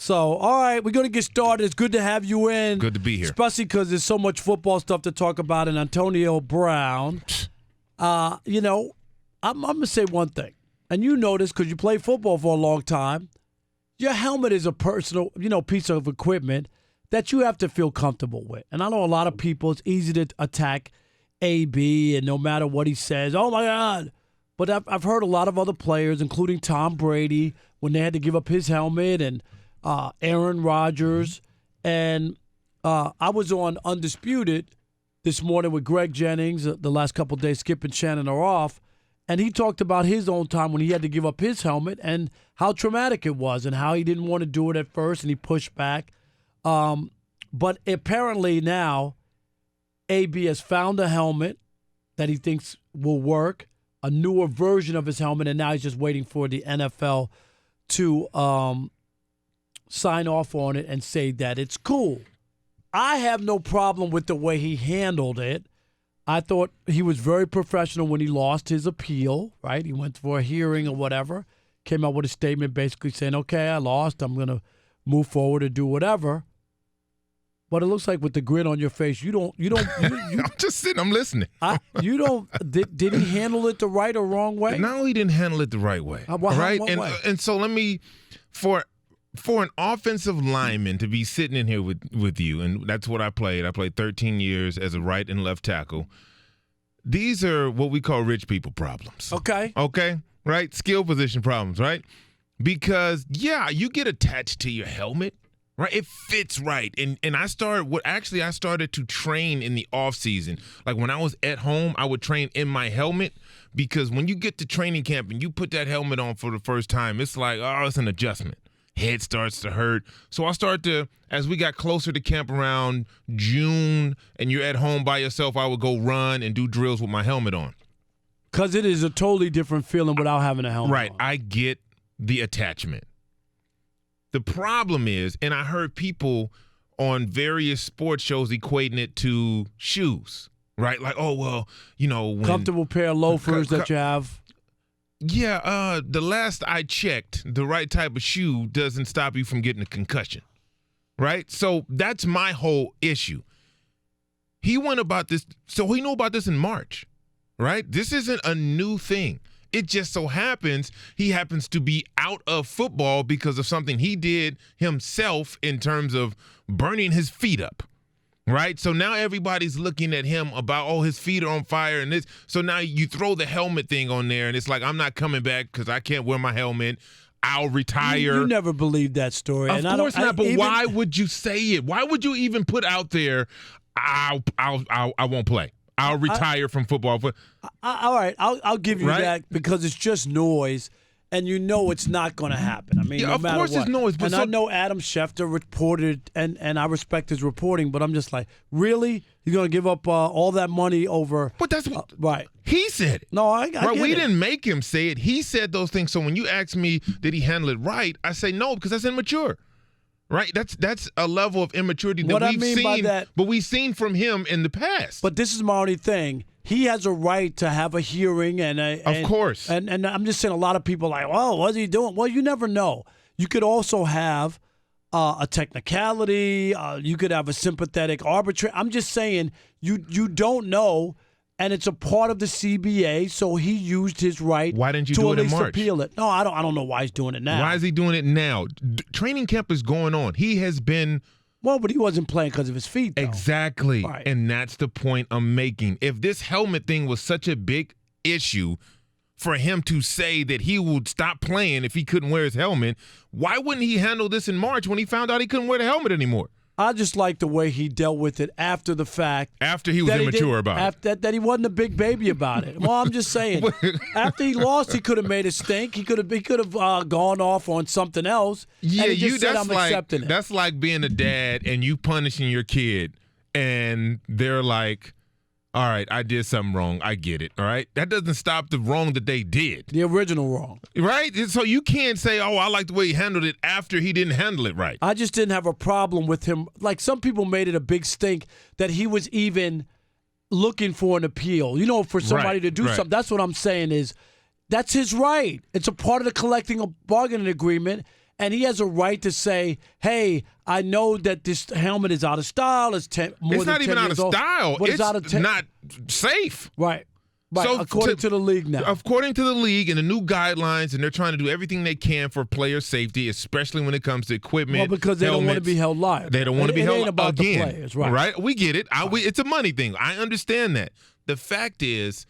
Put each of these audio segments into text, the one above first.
So, all right, we're going to get started. It's good to have you in. Good to be here. Especially because there's so much football stuff to talk about. And Antonio Brown, I'm going to say one thing. And you know this because you played football for a long time. Your helmet is a personal, piece of equipment that you have to feel comfortable with. And I know a lot of people, it's easy to attack AB, and no matter what he says, oh, my God. But I've heard a lot of other players, including Tom Brady, when they had to give up his helmet, and Aaron Rodgers. And I was on Undisputed this morning with Greg Jennings the last couple of days. Skip and Shannon are off. And he talked about his own time when he had to give up his helmet and how traumatic it was and how he didn't want to do it at first and he pushed back. But apparently now AB has found a helmet that he thinks will work, a newer version of his helmet, and now he's just waiting for the NFL to sign off on it and say that it's cool. I have no problem with the way he handled it. I thought he was very professional when he lost his appeal, right? He went for a hearing or whatever, came out with a statement basically saying, okay, I lost. I'm going to move forward and do whatever. But it looks like with the grin on your face, you don't. I'm just sitting. I'm listening. Did he handle it the right or wrong way? No, he didn't handle it the right way. Right? What way? And so let me, for an offensive lineman to be sitting in here with you, and that's what I played. I played 13 years as a right and left tackle. These are what we call rich people problems. Okay. Right? Skill position problems, right? Because, yeah, you get attached to your helmet. Right, it fits right, and I started to train in the off season. Like when I was at home, I would train in my helmet because when you get to training camp and you put that helmet on for the first time, it's like, oh, it's an adjustment. Head starts to hurt. So I started to, as we got closer to camp around June, and you're at home by yourself, I would go run and do drills with my helmet on. Because it is a totally different feeling without having a helmet. Right, on. I get the attachment. The problem is, and I heard people on various sports shows equating it to shoes, right? Like, oh, well, when comfortable pair of loafers that you have. Yeah, the last I checked, the right type of shoe doesn't stop you from getting a concussion, right? So that's my whole issue. He went about this, so he knew about this in March, right? This isn't a new thing. It just so happens he happens to be out of football because of something he did himself in terms of burning his feet up, right? So now everybody's looking at him about, oh, his feet are on fire and this. So now you throw the helmet thing on there, and it's like, I'm not coming back because I can't wear my helmet. I'll retire. You never believed that story. Of course not, but why would you say it? Why would you even put out there, I won't play? I'll retire from football. All right, I'll give you that because it's just noise, and it's not going to happen. I mean, yeah, no of matter course what. it's noise. But I know Adam Schefter reported, and I respect his reporting, but I'm just like, really? You're going to give up all that money over? But that's right. He said it. No, I get it. We didn't make him say it. He said those things. So when you ask me, did he handle it right? I say no because that's immature. Right, that's a level of immaturity that we've seen from him in the past. But this is my only thing. He has a right to have a hearing, of course. And I'm just saying, a lot of people are like, oh, what's he doing? Well, you never know. You could also have a technicality. You could have a sympathetic arbitrator. I'm just saying, you don't know. And it's a part of the CBA, so he used his right. Why didn't you to do at it in least March? Appeal it. No, I don't know why he's doing it now. Why is he doing it now? Training camp is going on. He has been. Well, but he wasn't playing because of his feet, though. Exactly. Right. And that's the point I'm making. If this helmet thing was such a big issue for him to say that he would stop playing if he couldn't wear his helmet, why wouldn't he handle this in March when he found out he couldn't wear the helmet anymore? I just like the way he dealt with it after the fact. After he was immature about it. That he wasn't a big baby about it. Well, I'm just saying. After he lost, he could have made a stink. He could have gone off on something else. Yeah, and he just said, I'm accepting it. That's like being a dad and you punishing your kid, and they're like, all right, I did something wrong. I get it. All right. That doesn't stop the wrong that they did. The original wrong. Right. So you can't say, oh, I like the way he handled it after he didn't handle it right. I just didn't have a problem with him. Like some people made it a big stink that he was even looking for an appeal, for somebody to do something. That's what I'm saying is that's his right. It's a part of the collective bargaining agreement. And he has a right to say, hey, I know that this helmet is out of style. It's not even out of style. But it's not safe. Right. Right, So according to the league now. According to the league and the new guidelines, and they're trying to do everything they can for player safety, especially when it comes to equipment. Well, because they don't want to be held liable. They don't want to be held liable about again. The players, right? We get it. It's a money thing. I understand that. The fact is,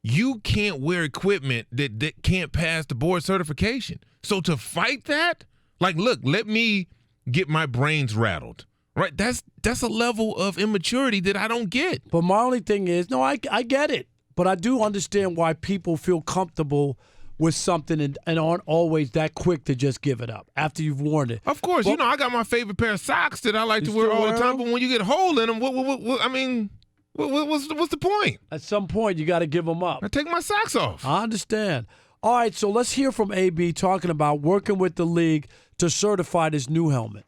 you can't wear equipment that can't pass the board certification. So to fight that, like, look, let me get my brains rattled. Right, that's a level of immaturity that I don't get. But my only thing is, no, I get it. But I do understand why people feel comfortable with something and aren't always that quick to just give it up after you've worn it. Of course, I got my favorite pair of socks that I like to wear all the time. But when you get a hole in them, what's the point? At some point, you got to give them up. I take my socks off. I understand. All right, so let's hear from AB talking about working with the league to certify this new helmet.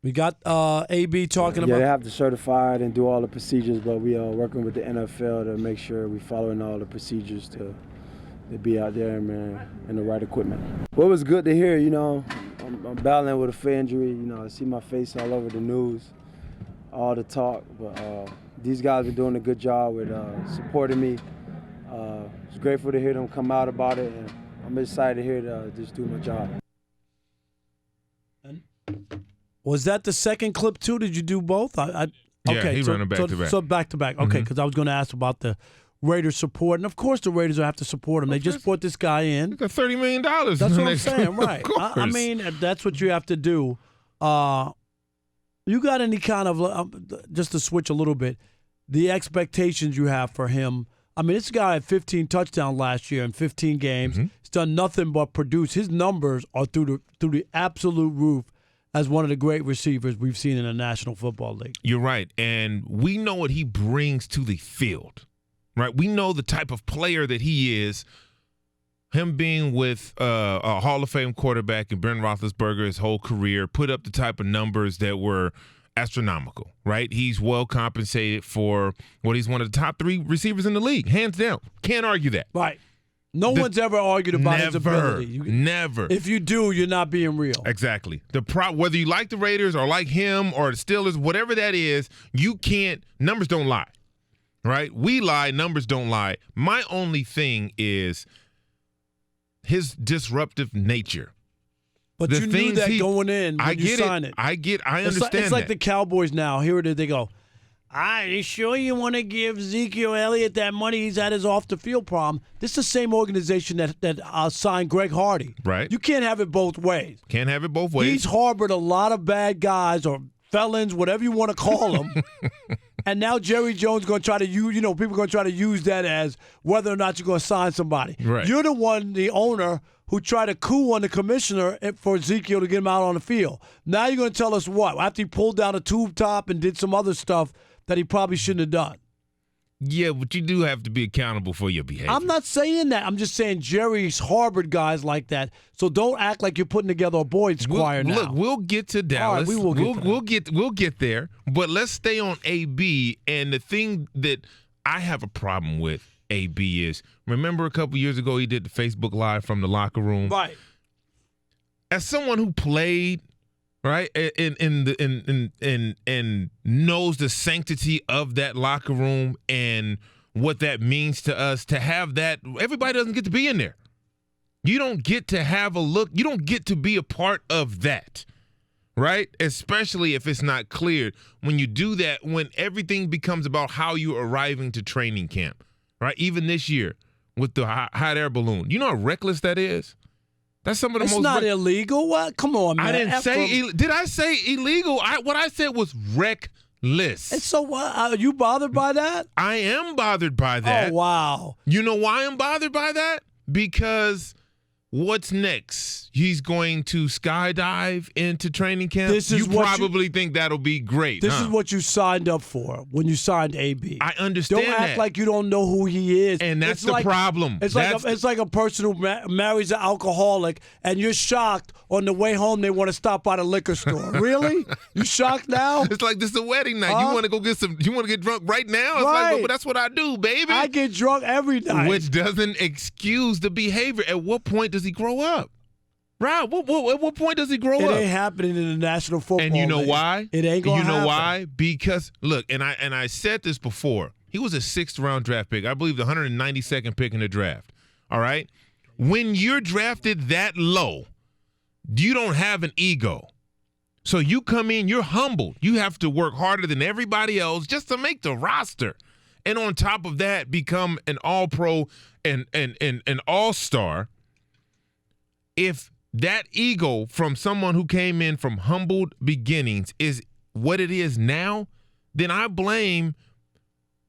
We got AB talking about. Yeah, they have to certify it and do all the procedures, but we are working with the NFL to make sure we're following all the procedures to be out there, man, in the right equipment. Well, it was good to hear, I'm battling with a foot injury. I see my face all over the news, all the talk, but these guys are doing a good job with supporting me. It's grateful to hear them come out about it, and I'm excited to hear just do my job. Was that the second clip too? Did you do both? Yeah, he ran them back to back. So back to back. Okay, because I was going to ask about the Raiders support, and of course the Raiders will have to support him. They just brought this guy in. They got $30 million. That's what I'm saying, right? I mean, that's what you have to do. You got any kind of just to switch a little bit, the expectations you have for him? I mean, this guy had 15 touchdowns last year in 15 games. Mm-hmm. He's done nothing but produce. His numbers are through the absolute roof as one of the great receivers we've seen in the National Football League. You're right. And we know what he brings to the field, right? We know the type of player that he is. Him being with a Hall of Fame quarterback and Ben Roethlisberger his whole career, put up the type of numbers that were astronomical, right? He's well compensated for what he's one of the top 3 receivers in the league, hands down. Can't argue that. Right. No one's ever argued about his ability. Never. If you do, you're not being real. Exactly. Whether you like the Raiders or like him or the Steelers, whatever that is, you can't. Numbers don't lie, right? We lie. Numbers don't lie. My only thing is his disruptive nature. But you knew that going in when you signed it. I understand It's like the Cowboys now. Here it is. They go, are you sure you want to give Ezekiel Elliott that money? He's had his off-the-field problem. This is the same organization that signed Greg Hardy. Right. You can't have it both ways. Can't have it both ways. He's harbored a lot of bad guys or felons, whatever you want to call them. And now Jerry Jones going to try to use, people are going to try to use that as whether or not you're going to sign somebody. Right. You're the owner who tried to coup on the commissioner for Ezekiel to get him out on the field. Now you're going to tell us what? After he pulled down a tube top and did some other stuff that he probably shouldn't have done. Yeah, but you do have to be accountable for your behavior. I'm not saying that. I'm just saying Jerry's harbored guys like that. So don't act like you're putting together a boys' choir now. Look, we'll get to Dallas. All right, we'll get there. But let's stay on AB. And the thing that I have a problem with AB is, remember a couple years ago he did the Facebook Live from the locker room? Right. As someone who played, right, and knows the sanctity of that locker room and what that means to us, to have that, everybody doesn't get to be in there. You don't get to have a look. You don't get to be a part of that, right? Especially if it's not cleared. When you do that, when everything becomes about how you're arriving to training camp, right? Even this year with the hot air balloon. You know how reckless that is? That's some of the most. It's not illegal. What? Come on, man. I didn't say. Did I say illegal? What I said was reckless. And so what? Are you bothered by that? I am bothered by that. Oh wow. You know why I'm bothered by that? Because What's next? He's going to skydive into training camp? You probably think that'll be great. This is what you signed up for when you signed AB. I understand Don't that. act like you don't know who he is. And that's the problem. It's like a person who marries an alcoholic, and you're shocked on the way home they want to stop by the liquor store. Really? You shocked now? It's like this is a wedding night. You want to go you want to get drunk right now? It's right. like, well, that's what I do, baby. I get drunk every night. Which doesn't excuse the behavior. At what point does he grow up? Rob, at what point does he grow up? It ain't happening in the National Football And you know League. why? It ain't gonna happen. You know why? Because look, and I said this before. He was a 6th round draft pick. I believe the 192nd pick in the draft. All right? When you're drafted that low, you don't have an ego. So you come in, you're humbled. You have to work harder than everybody else just to make the roster. And on top of that, become an all-pro and an all-star. If that ego from someone who came in from humbled beginnings is what it is now, then I blame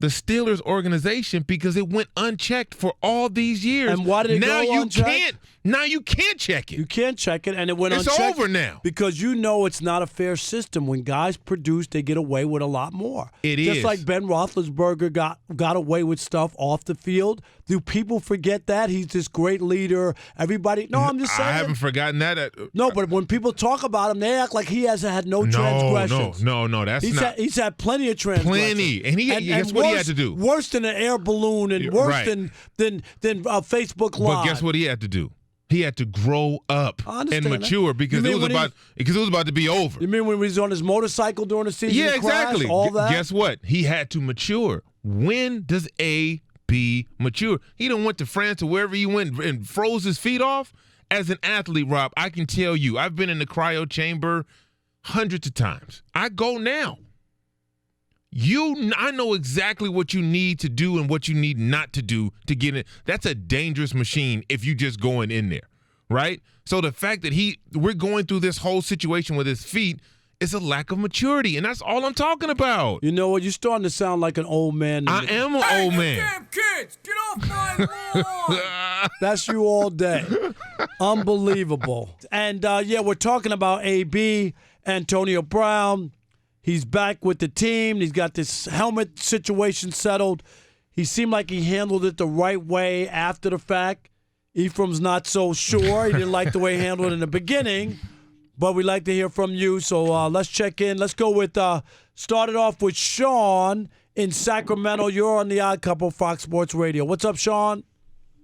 the Steelers organization because it went unchecked for all these years. And why did it go unchecked? Now you can't check it. You can't check it, and it went It's unchecked. over now. Because you know it's not a fair system. When guys produce, they get away with a lot more. It Just is. like Ben Roethlisberger got away with stuff off the field. Do people forget that? He's this great leader. Everybody. No, I'm just saying. I haven't forgotten that. No, but when people talk about him, they act like he hasn't had no transgressions. No, that's not. He's had plenty of transgressions. Plenty. And guess what he had to do? Worse than an air balloon and worse Right. than Facebook Live. But guess what he had to do? He had to grow up I and understand mature that. because it was about to be over. You mean when he was on his motorcycle during the season? Yeah, and crashed, exactly. all that? Guess what? He had to mature. When does A.B. mature? He done went to France or wherever he went and froze his feet off. As an athlete, Rob, I can tell you, I've been in the cryo chamber hundreds of times. I go now. I know exactly what you need to do and what you need not to do to get in. That's a dangerous machine if you just going in there, right? So the fact that we're going through this whole situation with his feet is a lack of maturity, and that's all I'm talking about. You know what? You're starting to sound like an old man. I am an old man. Damn kids, get off my lawn! That's you all day. Unbelievable. And, we're talking about AB, Antonio Brown. He's back with the team. He's got this helmet situation settled. He seemed like he handled it the right way after the fact. Ephraim's not so sure. He didn't like the way he handled it in the beginning. But we'd like to hear from you. So let's check in. Let's go with, started off with Sean in Sacramento. You're on the Odd Couple, Fox Sports Radio. What's up, Sean?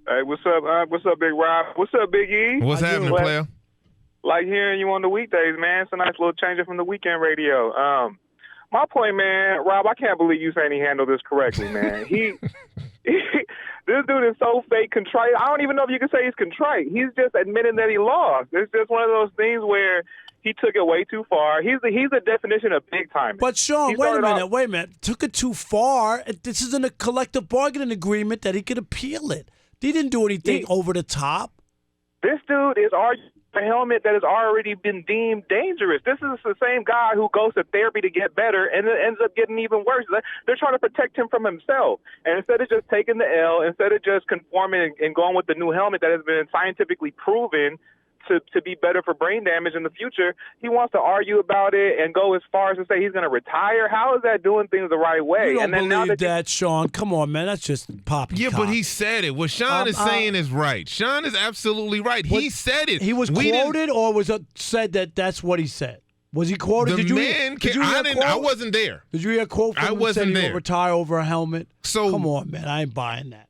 Hey, what's up? What's up, Big Rob? What's up, Big E? What's happening, player? Like hearing you on the weekdays, man. It's a nice little change from the weekend radio. My point, man, Rob, I can't believe you saying he handled this correctly, man. This dude is so fake contrite. I don't even know if you can say he's contrite. He's just admitting that he lost. It's just one of those things where he took it way too far. He's the definition of big time. But Sean, wait a minute. Took it too far. This isn't a collective bargaining agreement that he could appeal it. He didn't do anything over the top. This dude is arguing a helmet that has already been deemed dangerous. This is the same guy who goes to therapy to get better and it ends up getting even worse. They're trying to protect him from himself. And instead of just taking the L, instead of just conforming and going with the new helmet that has been scientifically proven to be better for brain damage in the future, he wants to argue about it and go as far as to say he's going to retire. How is that doing things the right way? You don't and then believe that, Sean. Come on, man. That's just poppy. Yeah, but he said it. What Sean is saying is right. Sean is absolutely right. He said it. He was quoted, or was it said that that's what he said? Was he quoted? I wasn't there. Did you hear a quote from him? I wasn't there. He would retire over a helmet. So come on, man. I ain't buying that.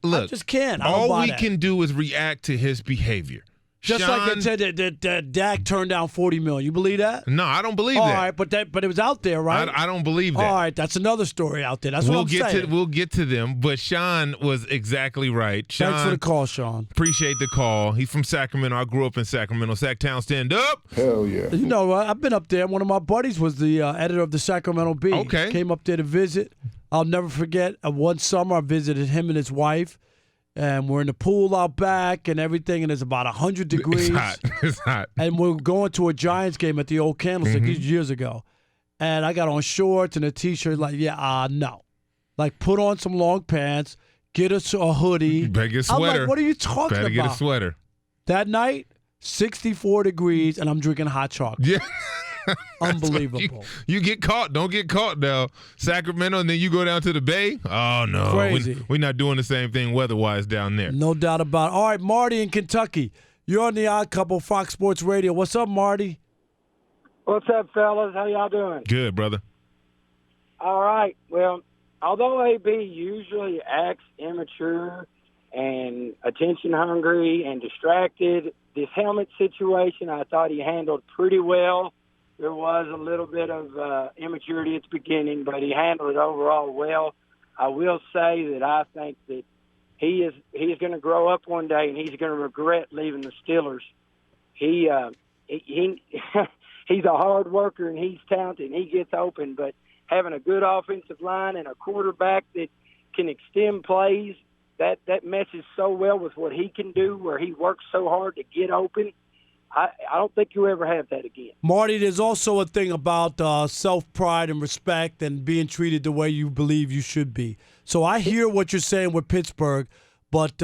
Look, I just can't. All we can do is react to his behavior. Just Sean, like they said that Dak turned down $40 million. You believe that? No, I don't believe that. All right, but it was out there, right? I don't believe that. All right, that's another story out there. That's what I'm saying. We'll get to them, but Sean was exactly right. Sean, thanks for the call, Sean. Appreciate the call. He's from Sacramento. I grew up in Sacramento. Sacktown, stand up. Hell yeah. You know, I've been up there. One of my buddies was the editor of the Sacramento Bee. Okay. Came up there to visit. I'll never forget, one summer I visited him and his wife. And we're in the pool out back and everything, and it's about 100 degrees. It's hot. And we're going to a Giants game at the old Candlestick years ago. And I got on shorts and a T-shirt like, no. Like, put on some long pants, get us a hoodie. You better get a sweater. I'm like, what are you talking better about? Get a sweater. That night, 64 degrees, and I'm drinking hot chocolate. Yeah. Unbelievable. You get caught. Don't get caught now. Sacramento, and then you go down to the Bay. Oh, no. Crazy. We're not doing the same thing weather-wise down there. No doubt about it. All right, Marty in Kentucky. You're on the Odd Couple, Fox Sports Radio. What's up, Marty? What's up, fellas? How y'all doing? Good, brother. All right. Well, although AB usually acts immature and attention-hungry and distracted, this helmet situation I thought he handled pretty well. There was a little bit of immaturity at the beginning, but he handled it overall well. I will say that I think that he's going to grow up one day and he's going to regret leaving the Steelers. He he's a hard worker and he's talented and he gets open, but having a good offensive line and a quarterback that can extend plays, that meshes so well with what he can do, where he works so hard to get open. I don't think you'll ever have that again. Marty, there's also a thing about self-pride and respect and being treated the way you believe you should be. So I hear what you're saying with Pittsburgh, but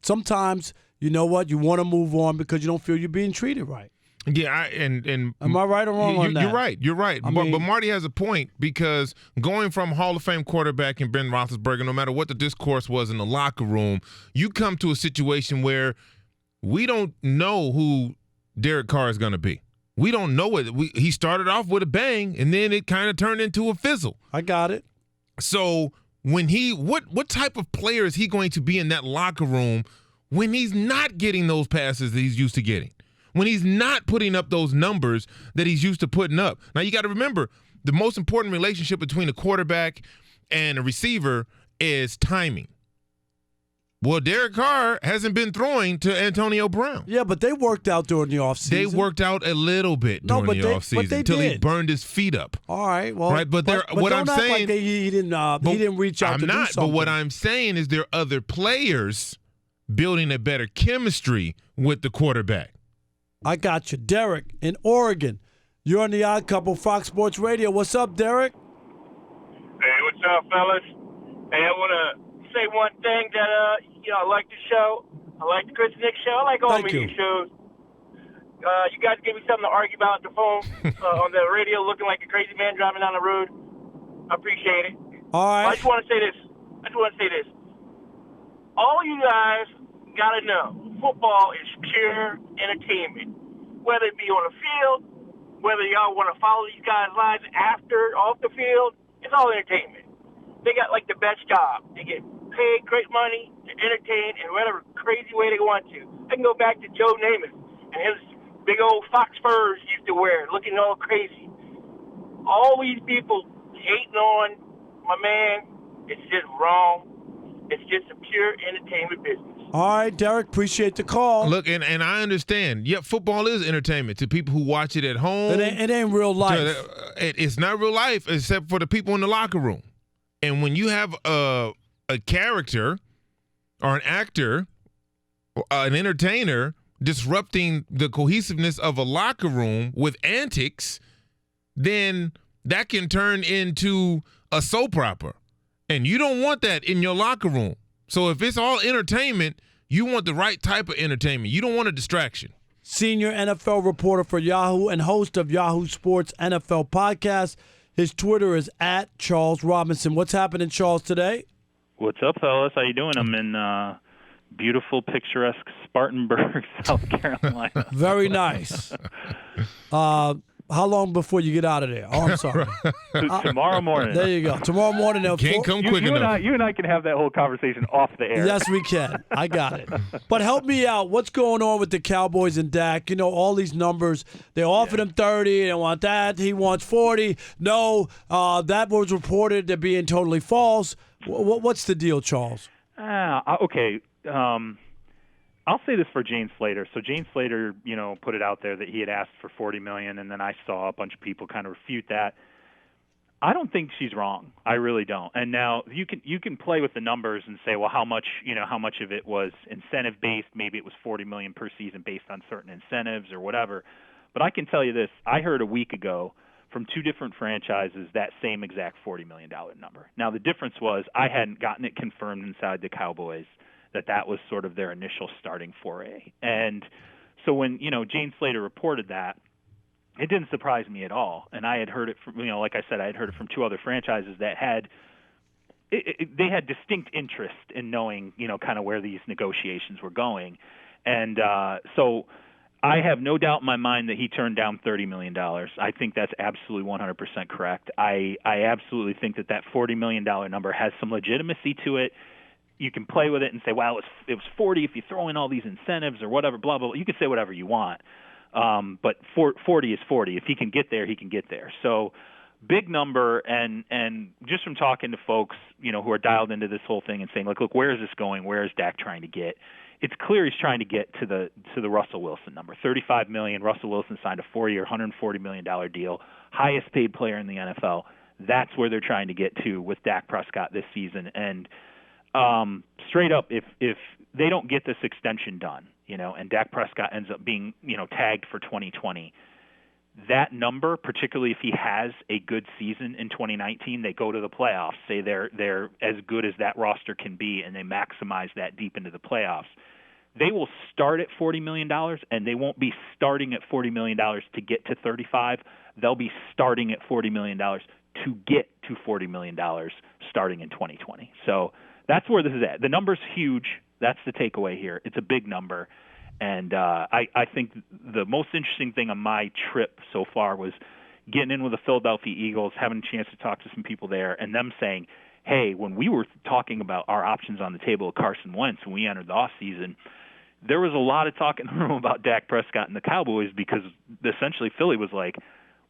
sometimes, you know what, you want to move on because you don't feel you're being treated right. Yeah, and am I right or wrong on that? You're right. But Marty has a point, because going from Hall of Fame quarterback in Ben Roethlisberger, no matter what the discourse was in the locker room, you come to a situation where we don't know who Derek Carr is going to be. We don't know it. He started off with a bang, and then it kind of turned into a fizzle. I got it. So when what type of player is he going to be in that locker room when he's not getting those passes that he's used to getting? When he's not putting up those numbers that he's used to putting up? Now, you got to remember, the most important relationship between a quarterback and a receiver is timing. Well, Derek Carr hasn't been throwing to Antonio Brown. Yeah, but they worked out during the offseason. They worked out a little bit during the offseason until he burned his feet up. All right, well, right, but what I'm saying, like he didn't reach out to do something. But what I'm saying is there are other players building a better chemistry with the quarterback. I got you, Derek in Oregon. You're on the Odd Couple, Fox Sports Radio. What's up, Derek? Hey, what's up, fellas? Hey, I want to say one thing that I like the show. I like the Chris and Nick show. I like all media shows. You guys give me something to argue about on the phone, on the radio, looking like a crazy man driving down the road. I appreciate it. All right. I just want to say this. All you guys got to know, football is pure entertainment. Whether it be on the field, whether y'all want to follow these guys' lives off the field, it's all entertainment. They got like the best job. They get paid great money to entertain in whatever crazy way they want to. I can go back to Joe Namath and his big old fox furs he used to wear, looking all crazy. All these people hating on my man, it's just wrong. It's just a pure entertainment business. All right, Derek, appreciate the call. Look, and I understand. Yeah, football is entertainment to people who watch it at home. It ain't real life. It's not real life except for the people in the locker room. And when you have a character or an actor, an entertainer disrupting the cohesiveness of a locker room with antics, then that can turn into a soap opera. And you don't want that in your locker room. So if it's all entertainment, you want the right type of entertainment. You don't want a distraction. Senior NFL reporter for Yahoo and host of Yahoo Sports NFL podcast. His Twitter is @CharlesRobinson. What's happening, Charles, today? What's up, fellas? How you doing? I'm in beautiful, picturesque Spartanburg, South Carolina. Very nice. How long before you get out of there? Oh, I'm sorry. Tomorrow morning. There you go. Tomorrow morning. Can't come quick enough. You and I can have that whole conversation off the air. Yes, we can. I got it. But help me out. What's going on with the Cowboys and Dak? You know, all these numbers. They offered him 30. They want that. He wants 40. No, that was reported to being totally false. What's the deal, Charles? Okay. I'll say this for Jane Slater. So Jane Slater, put it out there that he had asked for $40 million, and then I saw a bunch of people kind of refute that. I don't think she's wrong. I really don't. And now you can play with the numbers and say, well, how much of it was incentive based? Maybe it was $40 million per season based on certain incentives or whatever. But I can tell you this: I heard a week ago from two different franchises that same exact $40 million number. Now the difference was I hadn't gotten it confirmed inside the Cowboys that was sort of their initial starting foray. And so when, Jane Slater reported that, it didn't surprise me at all. And I had heard it from, like I said, I had heard it from two other franchises that had they had distinct interest in knowing, kind of where these negotiations were going. And so I have no doubt in my mind that he turned down $30 million. I think that's absolutely 100% correct. I absolutely think that $40 million number has some legitimacy to it. You can play with it and say, well, it was 40 if you throw in all these incentives or whatever, blah, blah, blah. You can say whatever you want. But 40 is 40. If he can get there, he can get there. So big number, and just from talking to folks, who are dialed into this whole thing and saying, look, where is this going? Where is Dak trying to get? It's clear he's trying to get to the Russell Wilson number. $35 million. Russell Wilson signed a 4-year, $140 million deal, highest paid player in the NFL. That's where they're trying to get to with Dak Prescott this season. And straight up, if they don't get this extension done, and Dak Prescott ends up being, tagged for 2020, that number, particularly if he has a good season in 2019, they go to the playoffs, say they're as good as that roster can be, and they maximize that deep into the playoffs. They will start at $40 million, and they won't be starting at $40 million to get to 35. They'll be starting at $40 million to get to $40 million starting in 2020. So that's where this is at. The number's huge. That's the takeaway here. It's a big number. And I think the most interesting thing on my trip so far was getting in with the Philadelphia Eagles, having a chance to talk to some people there, and them saying, hey, when we were talking about our options on the table of Carson Wentz when we entered the offseason, there was a lot of talk in the room about Dak Prescott and the Cowboys because essentially Philly was like,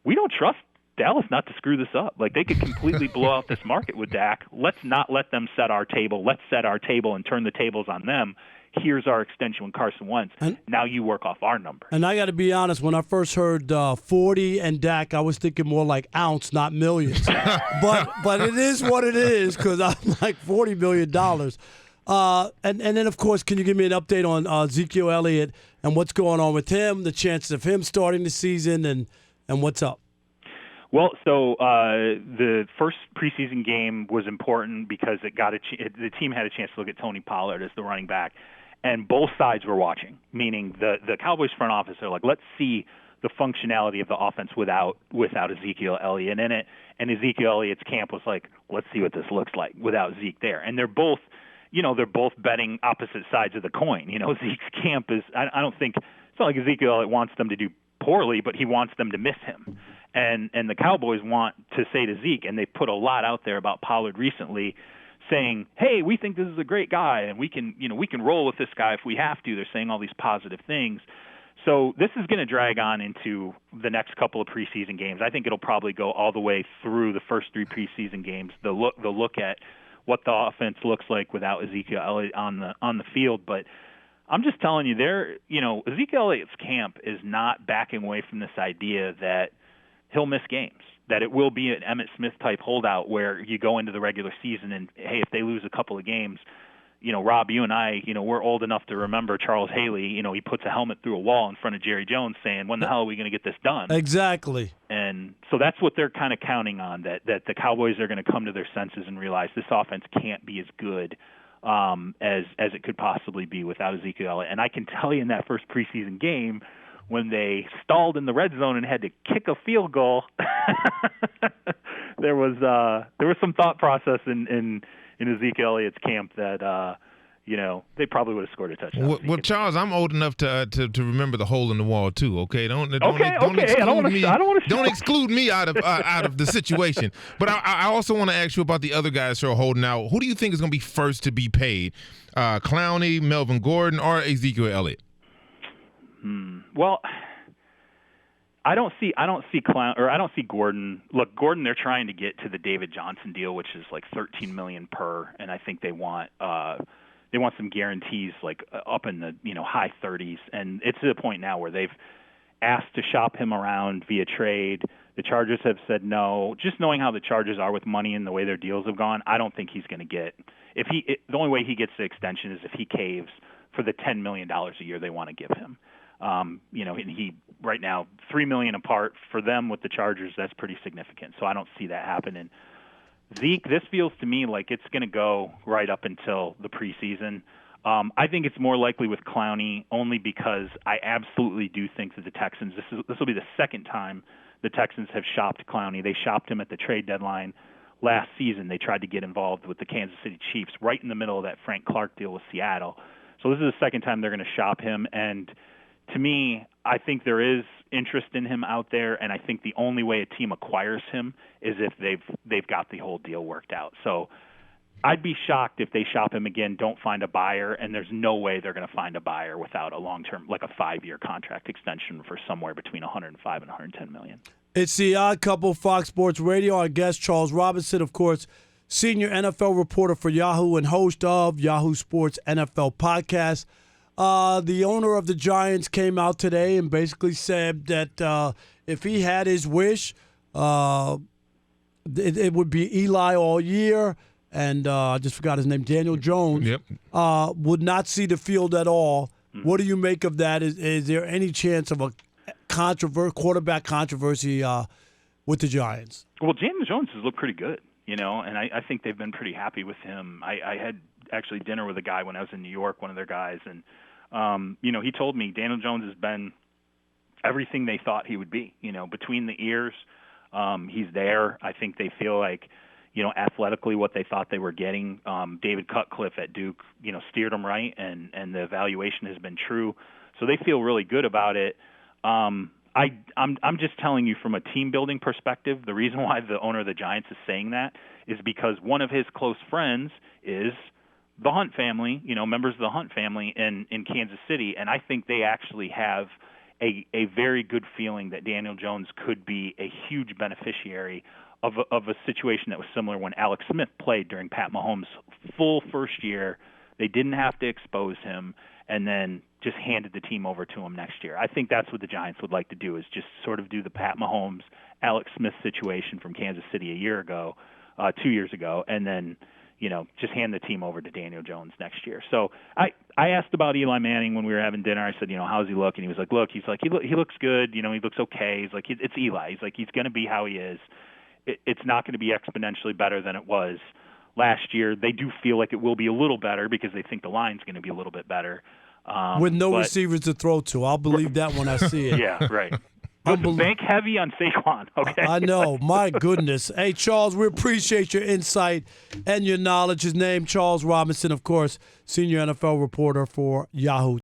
we don't trust Dallas not to screw this up. Like, they could completely blow out this market with Dak. Let's not let them set our table. Let's set our table and turn the tables on them. Here's our extension with Carson Wentz. Now you work off our number. And I got to be honest, when I first heard 40 and Dak, I was thinking more like ounce, not millions. but it is what it is because I'm like $40 million. And then, of course, can you give me an update on Ezekiel Elliott and what's going on with him, the chances of him starting the season, and what's up? Well, so the first preseason game was important because the team had a chance to look at Tony Pollard as the running back, and both sides were watching, meaning the Cowboys front office are like, let's see the functionality of the offense without Ezekiel Elliott in it, and Ezekiel Elliott's camp was like, let's see what this looks like without Zeke there. And they're both betting opposite sides of the coin. Zeke's camp is, I don't think, it's not like Ezekiel Elliott wants them to do poorly, but he wants them to miss him. And the Cowboys want to say to Zeke, and they put a lot out there about Pollard recently, saying, hey, we think this is a great guy, and we can roll with this guy if we have to. They're saying all these positive things. So this is going to drag on into the next couple of preseason games. I think it'll probably go all the way through the first 3 preseason games. They'll look at what the offense looks like without Ezekiel Elliott on the field. But I'm just telling you, Ezekiel Elliott's camp is not backing away from this idea that he'll miss games, that it will be an Emmitt Smith type holdout where you go into the regular season and, hey, if they lose a couple of games, Rob, you and I, we're old enough to remember Charles Haley, he puts a helmet through a wall in front of Jerry Jones saying, when the hell are we going to get this done? Exactly. And so that's what they're kind of counting on, that the Cowboys are going to come to their senses and realize this offense can't be as good as it could possibly be without Ezekiel Elliott. And I can tell you in that first preseason game, when they stalled in the red zone and had to kick a field goal, there was some thought process in Ezekiel Elliott's camp that they probably would have scored a touchdown. Well, Charles, I'm old enough to remember the hole in the wall too. Okay, don't exclude me out of the situation. But I also want to ask you about the other guys who are holding out. Who do you think is going to be first to be paid? Clowney, Melvin Gordon, or Ezekiel Elliott? Well, I don't see Gordon. Look, Gordon, they're trying to get to the David Johnson deal, which is like $13 million per, and I think they want some guarantees like up in the high 30s, and it's to the point now where they've asked to shop him around via trade. The Chargers have said no. Just knowing how the Chargers are with money and the way their deals have gone, I don't think he's going to get. The only way he gets the extension is if he caves for the $10 million a year they want to give him. And he right now $3 million apart for them with the Chargers. That's pretty significant. So I don't see that happening. Zeke, this feels to me like it's going to go right up until the preseason. I think it's more likely with Clowney only because I absolutely do think that the Texans, this will be the second time the Texans have shopped Clowney. They shopped him at the trade deadline last season. They tried to get involved with the Kansas City Chiefs right in the middle of that Frank Clark deal with Seattle. So this is the second time they're going to shop him. And to me, I think there is interest in him out there, and I think the only way a team acquires him is if they've got the whole deal worked out. So I'd be shocked if they shop him again, don't find a buyer, and there's no way they're going to find a buyer without a long-term, like a 5-year contract extension for somewhere between 105 and 110 million. It's the Odd Couple, Fox Sports Radio. Our guest, Charles Robinson, of course, senior NFL reporter for Yahoo and host of Yahoo Sports NFL podcast. The owner of the Giants came out today and basically said that if he had his wish, it would be Eli all year. And I just forgot his name, Daniel Jones, would not see the field at all. What do you make of that? Is there any chance of a quarterback controversy with the Giants? Well, Daniel Jones has looked pretty good, and I think they've been pretty happy with him. I had actually dinner with a guy when I was in New York, one of their guys, and he told me Daniel Jones has been everything they thought he would be. Between the ears, he's there. I think they feel like, athletically what they thought they were getting. David Cutcliffe at Duke, steered them right, and the evaluation has been true. So they feel really good about it. I'm just telling you from a team building perspective, the reason why the owner of the Giants is saying that is because one of his close friends is the Hunt family, members of the Hunt family in Kansas City, and I think they actually have a very good feeling that Daniel Jones could be a huge beneficiary of a situation that was similar when Alex Smith played during Pat Mahomes' full first year. They didn't have to expose him and then just handed the team over to him next year. I think that's what the Giants would like to do, is just sort of do the Pat Mahomes, Alex Smith situation from Kansas City 2 years ago, and then, just hand the team over to Daniel Jones next year. So I asked about Eli Manning when we were having dinner. I said, how's he look? And he was like, he looks good. He looks okay. He's like, it's Eli. He's like, he's going to be how he is. It's not going to be exponentially better than it was last year. They do feel like it will be a little better because they think the line's going to be a little bit better. With no receivers to throw to. I'll believe that when I see it. Yeah, right. Bank heavy on Saquon, okay? I know. My goodness. Hey, Charles, we appreciate your insight and your knowledge. His name, Charles Robinson, of course, senior NFL reporter for Yahoo.